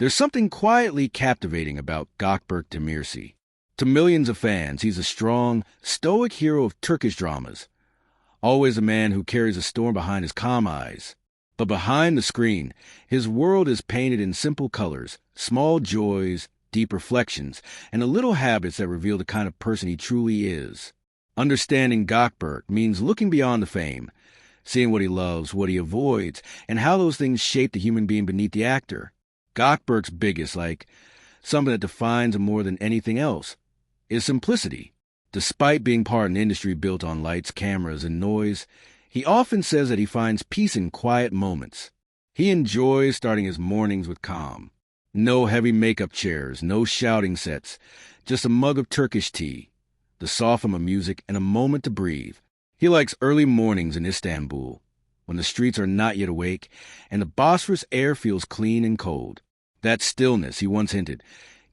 There's something quietly captivating about Gökberk Demirci. To millions of fans, he's a strong, stoic hero of Turkish dramas, always a man who carries a storm behind his calm eyes. But behind the screen, his world is painted in simple colors, small joys, deep reflections, and the little habits that reveal the kind of person he truly is. Understanding Gökberk means looking beyond the fame, seeing what he loves, what he avoids, and how those things shape the human being beneath the actor. Gökberk's biggest, something that defines him more than anything else, is simplicity. Despite being part of an industry built on lights, cameras, and noise, he often says that he finds peace in quiet moments. He enjoys starting his mornings with calm. No heavy makeup chairs, no shouting sets, just a mug of Turkish tea, the soft hum of music, and a moment to breathe. He likes early mornings in Istanbul, when the streets are not yet awake and the Bosphorus air feels clean and cold. That stillness, he once hinted,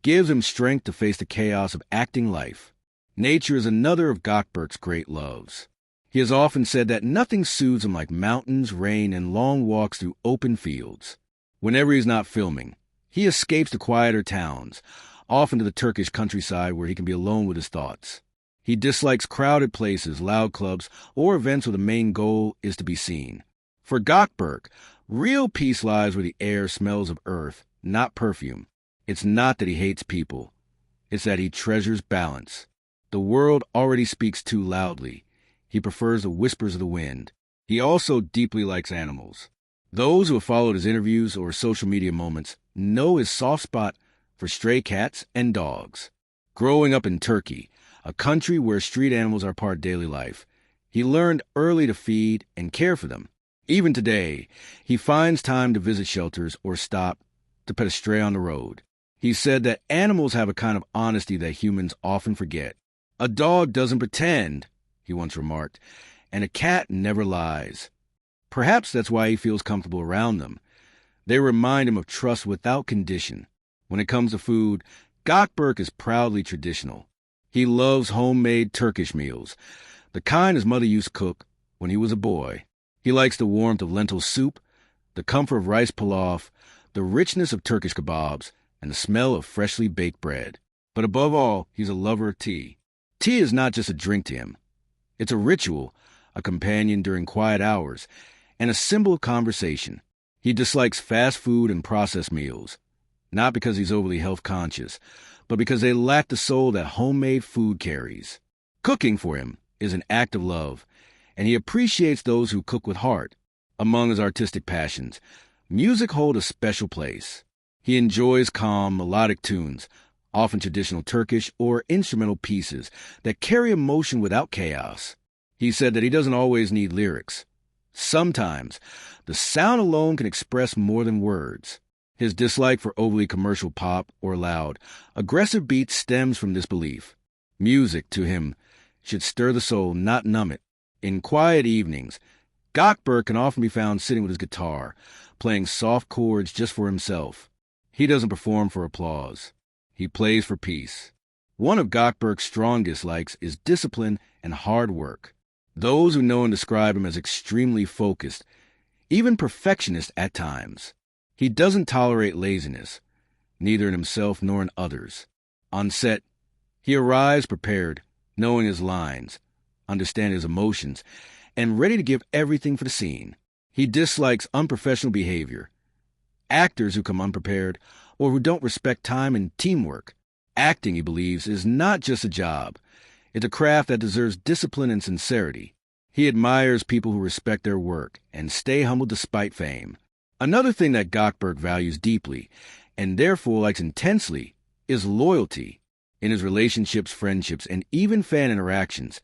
gives him strength to face the chaos of acting life. Nature is another of Gökberk's great loves. He has often said that nothing soothes him like mountains, rain, and long walks through open fields. Whenever he's not filming, he escapes to quieter towns, often to the Turkish countryside where he can be alone with his thoughts. He dislikes crowded places, loud clubs, or events where the main goal is to be seen. For Gökberk, real peace lies where the air smells of earth, not perfume. It's not that he hates people. It's that he treasures balance. The world already speaks too loudly. He prefers the whispers of the wind. He also deeply likes animals. Those who have followed his interviews or social media moments know his soft spot for stray cats and dogs. Growing up in Turkey, a country where street animals are part of daily life, he learned early to feed and care for them. Even today, he finds time to visit shelters or stop to pet a stray on the road. He said that animals have a kind of honesty that humans often forget. A dog doesn't pretend, he once remarked, and a cat never lies. Perhaps that's why he feels comfortable around them. They remind him of trust without condition. When it comes to food, Gökberk is proudly traditional. He loves homemade Turkish meals, the kind his mother used to cook when he was a boy. He likes the warmth of lentil soup, the comfort of rice pilaf, the richness of Turkish kebabs, and the smell of freshly baked bread. But above all, he's a lover of tea. Tea is not just a drink to him. It's a ritual, a companion during quiet hours, and a symbol of conversation. He dislikes fast food and processed meals, not because he's overly health conscious, but because they lack the soul that homemade food carries. Cooking for him is an act of love, and he appreciates those who cook with heart. Among his artistic passions, music holds a special place. He enjoys calm, melodic tunes, often traditional Turkish or instrumental pieces that carry emotion without chaos. He said that he doesn't always need lyrics. Sometimes, the sound alone can express more than words. His dislike for overly commercial pop or loud, aggressive beats stems from this belief. Music, to him, should stir the soul, not numb it. In quiet evenings, Gökberk can often be found sitting with his guitar, playing soft chords just for himself. He doesn't perform for applause. He plays for peace. One of Gökberk's strong dislikes is discipline and hard work. Those who know and describe him as extremely focused, even perfectionist at times. He doesn't tolerate laziness, neither in himself nor in others. On set, he arrives prepared, knowing his lines, understanding his emotions, and ready to give everything for the scene. He dislikes unprofessional behavior, actors who come unprepared, or who don't respect time and teamwork. Acting, he believes, is not just a job. It's a craft that deserves discipline and sincerity. He admires people who respect their work and stay humble despite fame. Another thing that Gökberk values deeply, and therefore likes intensely, is loyalty. In his relationships, friendships, and even fan interactions,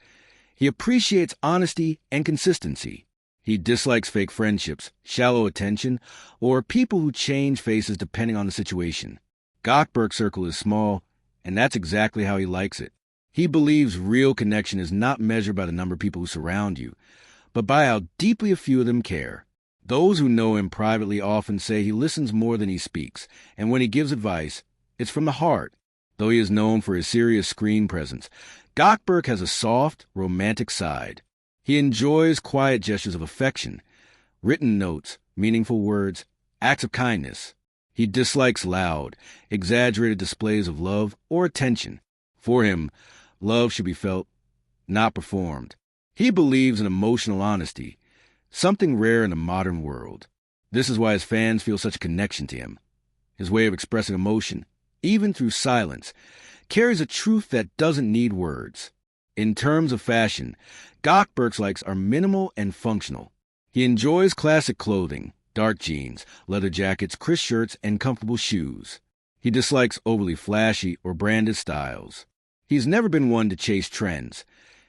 he appreciates honesty and consistency. He dislikes fake friendships, shallow attention, or people who change faces depending on the situation. Gökberk's circle is small, and that's exactly how he likes it. He believes real connection is not measured by the number of people who surround you, but by how deeply a few of them care. Those who know him privately often say he listens more than he speaks, and when he gives advice, it's from the heart. Though he is known for his serious screen presence, Gökberk has a soft, romantic side. He enjoys quiet gestures of affection, written notes, meaningful words, acts of kindness. He dislikes loud, exaggerated displays of love or attention. For him, love should be felt, not performed. He believes in emotional honesty, something rare in the modern world. This is why his fans feel such a connection to him. His way of expressing emotion, even through silence, carries a truth that doesn't need words. In terms of fashion, Gökberk's likes are minimal and functional. He enjoys classic clothing, dark jeans, leather jackets, crisp shirts, and comfortable shoes. He dislikes overly flashy or branded styles. He's never been one to chase trends.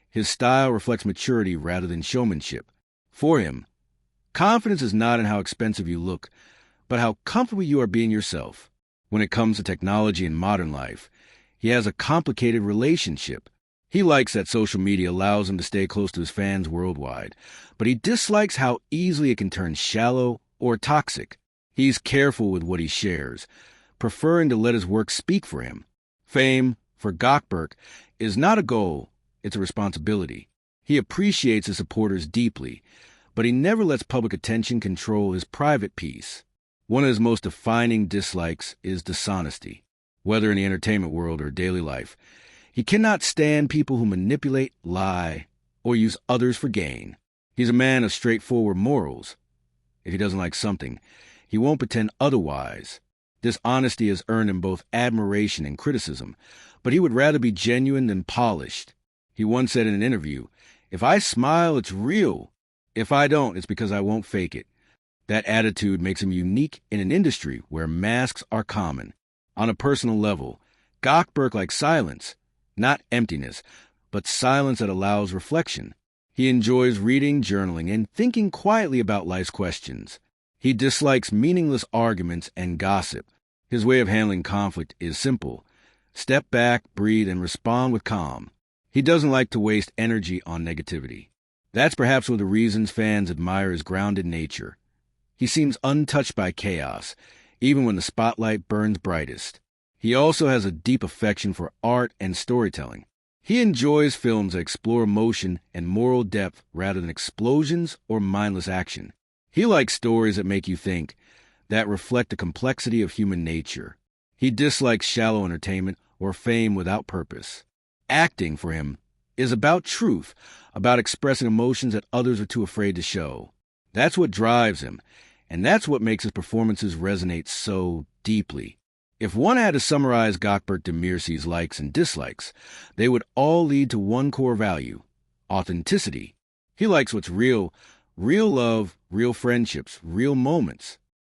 His style reflects maturity rather than showmanship. For him, confidence is not in how expensive you look, but how comfortable you are being yourself. When it comes to technology and modern life, he has a complicated relationship. He likes that social media allows him to stay close to his fans worldwide, but he dislikes how easily it can turn shallow or toxic. He's careful with what he shares, preferring to let his work speak for him. Fame, for Gökberk, is not a goal, it's a responsibility. He appreciates his supporters deeply, but he never lets public attention control his private peace. One of his most defining dislikes is dishonesty. Whether in the entertainment world or daily life, he cannot stand people who manipulate, lie, or use others for gain. He's a man of straightforward morals. If he doesn't like something, he won't pretend otherwise. This honesty has earned him both admiration and criticism, but he would rather be genuine than polished. He once said in an interview, "If I smile, it's real. If I don't, it's because I won't fake it." That attitude makes him unique in an industry where masks are common. On a personal level, Gökberk likes silence, not emptiness, but silence that allows reflection. He enjoys reading, journaling, and thinking quietly about life's questions. He dislikes meaningless arguments and gossip. His way of handling conflict is simple. Step back, breathe, and respond with calm. He doesn't like to waste energy on negativity. That's perhaps one of the reasons fans admire his grounded nature. He seems untouched by chaos, even when the spotlight burns brightest. He also has a deep affection for art and storytelling. He enjoys films that explore emotion and moral depth rather than explosions or mindless action. He likes stories that make you think, that reflect the complexity of human nature. He dislikes shallow entertainment or fame without purpose. Acting, for him, is about truth, about expressing emotions that others are too afraid to show. That's what drives him, and that's what makes his performances resonate so deeply. If one had to summarize Gökberk Demirci's likes and dislikes, they would all lead to one core value: authenticity. He likes what's real love, real friendships, real moments.